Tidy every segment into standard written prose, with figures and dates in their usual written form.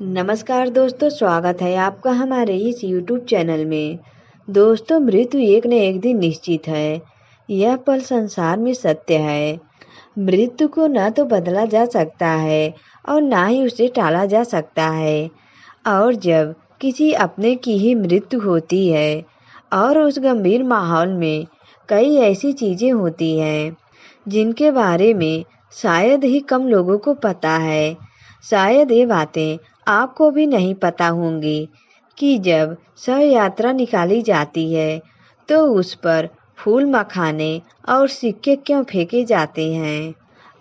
नमस्कार दोस्तों, स्वागत है आपका हमारे इस YouTube चैनल में। दोस्तों, मृत्यु एक न एक दिन निश्चित है। यह पल संसार में सत्य है। मृत्यु को न तो बदला जा सकता है और ना ही उसे टाला जा सकता है। और जब किसी अपने की ही मृत्यु होती है और उस गंभीर माहौल में कई ऐसी चीज़ें होती हैं जिनके बारे में शायद ही कम लोगों को पता है। शायद ये बातें आपको भी नहीं पता होंगी कि जब शव यात्रा निकाली जाती है तो उस पर फूल, मखाने और सिक्के क्यों फेंके जाते हैं।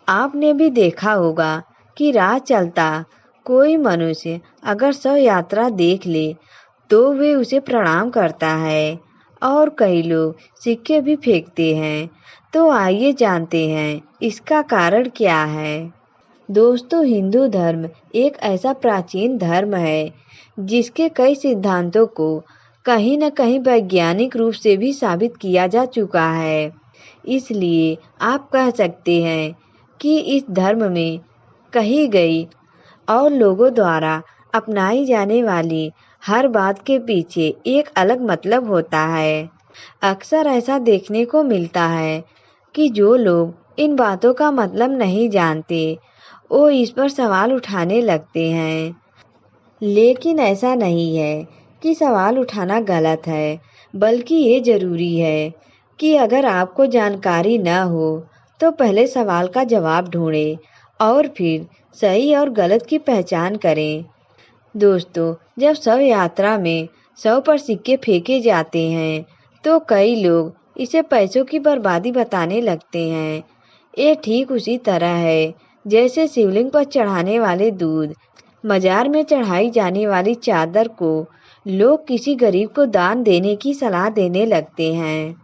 आपने भी देखा होगा कि राह चलता कोई मनुष्य अगर शव यात्रा देख ले तो वे उसे प्रणाम करता है और कई लोग सिक्के भी फेंकते हैं। तो आइए जानते हैं इसका कारण क्या है। दोस्तों, हिंदू धर्म एक ऐसा प्राचीन धर्म है जिसके कई सिद्धांतों को कहीं न कहीं वैज्ञानिक रूप से भी साबित किया जा चुका है। इसलिए आप कह सकते हैं कि इस धर्म में कही गई और लोगों द्वारा अपनाई जाने वाली हर बात के पीछे एक अलग मतलब होता है। अक्सर ऐसा देखने को मिलता है कि जो लोग इन बातों का मतलब नहीं जानते वो इस पर सवाल उठाने लगते हैं। लेकिन ऐसा नहीं है कि सवाल उठाना गलत है, बल्कि ये ज़रूरी है कि अगर आपको जानकारी न हो तो पहले सवाल का जवाब ढूंढें और फिर सही और गलत की पहचान करें। दोस्तों, जब शव यात्रा में शव पर सिक्के फेंके जाते हैं तो कई लोग इसे पैसों की बर्बादी बताने लगते हैं। ये ठीक उसी तरह है जैसे शिवलिंग पर चढ़ाने वाले दूध, मजार में चढ़ाई जाने वाली चादर को लोग किसी गरीब को दान देने की सलाह देने लगते हैं।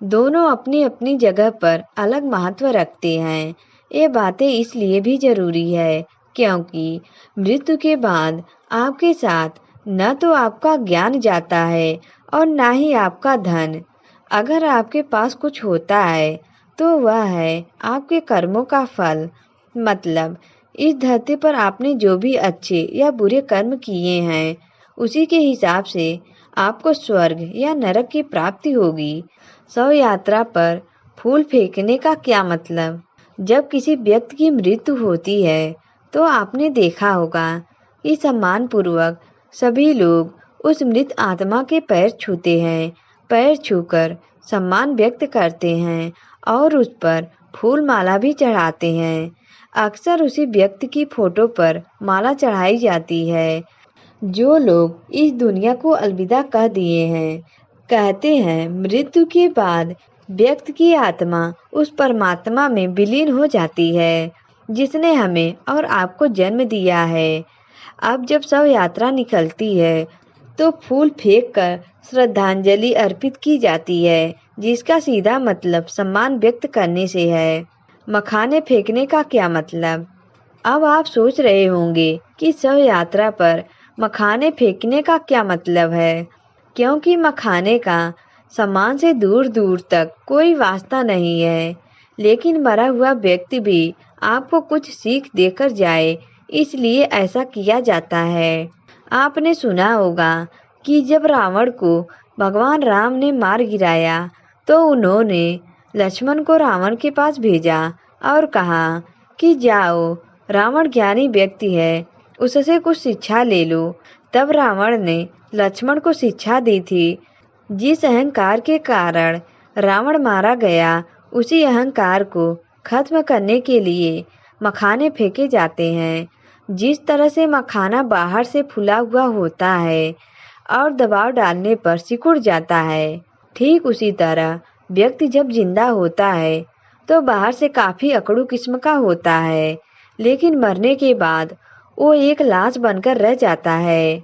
दोनों अपनी अपनी जगह पर अलग महत्व रखते हैं। ये बातें इसलिए भी जरूरी है क्योंकि मृत्यु के बाद आपके साथ न तो आपका ज्ञान जाता है और न ही आपका धन। अगर आपके पास कुछ होता है तो वह है आपके कर्मों का फल। मतलब इस धरती पर आपने जो भी अच्छे या बुरे कर्म किए हैं उसी के हिसाब से आपको स्वर्ग या नरक की प्राप्ति होगी। शव यात्रा पर फूल फेंकने का क्या मतलब। जब किसी व्यक्ति की मृत्यु होती है तो आपने देखा होगा कि सम्मानपूर्वक सभी लोग उस मृत आत्मा के पैर छूते हैं। पैर छूकर सम्मान व्यक्त करते हैं और उस पर फूल माला भी चढ़ाते हैं। अक्सर उसी व्यक्ति की फोटो पर माला चढ़ाई जाती है जो लोग इस दुनिया को अलविदा कह दिए हैं। कहते हैं मृत्यु के बाद व्यक्ति की आत्मा उस परमात्मा में विलीन हो जाती है जिसने हमें और आपको जन्म दिया है। अब जब शव यात्रा निकलती है तो फूल फेंक कर श्रद्धांजलि अर्पित की जाती है जिसका सीधा मतलब सम्मान व्यक्त करने से है। मखाने फेंकने का क्या मतलब। अब आप सोच रहे होंगे कि शव यात्रा पर मखाने फेंकने का क्या मतलब है, क्योंकि मखाने का सम्मान से दूर दूर तक कोई वास्ता नहीं है। लेकिन मरा हुआ व्यक्ति भी आपको कुछ सीख देकर जाए, इसलिए ऐसा किया जाता है। आपने सुना होगा कि जब रावण को भगवान राम ने मार गिराया तो उन्होंने लक्ष्मण को रावण के पास भेजा और कहा कि जाओ, रावण ज्ञानी व्यक्ति है, उससे कुछ शिक्षा ले लो। तब रावण ने लक्ष्मण को शिक्षा दी थी। जिस अहंकार के कारण रावण मारा गया, उसी अहंकार को खत्म करने के लिए मखाने फेंके जाते हैं। जिस तरह से मखाना बाहर से फूला हुआ होता है और दबाव डालने पर सिकुड़ जाता है, ठीक उसी तरह व्यक्ति जब जिंदा होता है तो बाहर से काफी अकड़ू किस्म का होता है, लेकिन मरने के बाद वो एक लाश बनकर रह जाता है।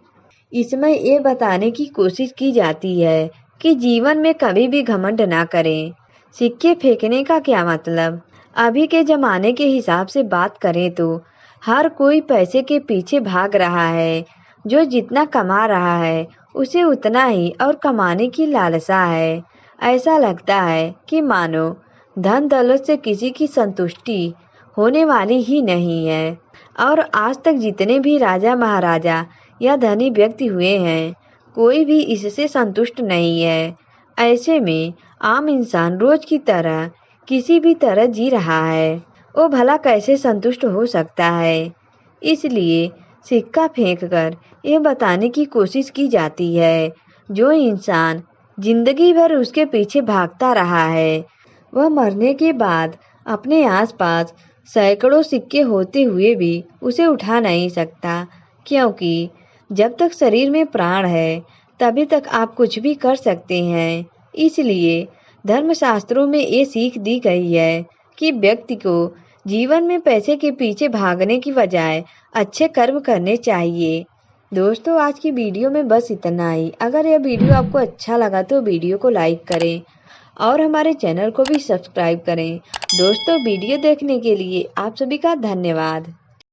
इसमें ये बताने की कोशिश की जाती है कि जीवन में कभी भी घमंड ना करें। सिक्के फेंकने का क्या मतलब। अभी के जमाने के हिसाब से बात करें तो हर कोई पैसे के पीछे भाग रहा है। जो जितना कमा रहा है उसे उतना ही और कमाने की लालसा है। ऐसा लगता है कि मानो धन दौलत से किसी की संतुष्टि होने वाली ही नहीं है। और आज तक जितने भी राजा महाराजा या धनी व्यक्ति हुए हैं, कोई भी इससे संतुष्ट नहीं है। ऐसे में आम इंसान रोज की तरह किसी भी तरह जी रहा है, वो भला कैसे संतुष्ट हो सकता है। इसलिए सिक्का फेंककर यह बताने की कोशिश की जाती है, जो इंसान जिंदगी भर उसके पीछे भागता रहा है, वह मरने के बाद अपने आसपास सैकड़ों सिक्के होते हुए भी उसे उठा नहीं सकता, क्योंकि जब तक शरीर में प्राण है तभी तक आप कुछ भी कर सकते हैं। इसलिए धर्मशास्त्रों में ये सीख दी गई है कि व्यक्ति को जीवन में पैसे के पीछे भागने की बजाय अच्छे कर्म करने चाहिए। दोस्तों, आज की वीडियो में बस इतना ही। अगर यह वीडियो आपको अच्छा लगा तो वीडियो को लाइक करें और हमारे चैनल को भी सब्सक्राइब करें। दोस्तों, वीडियो देखने के लिए आप सभी का धन्यवाद।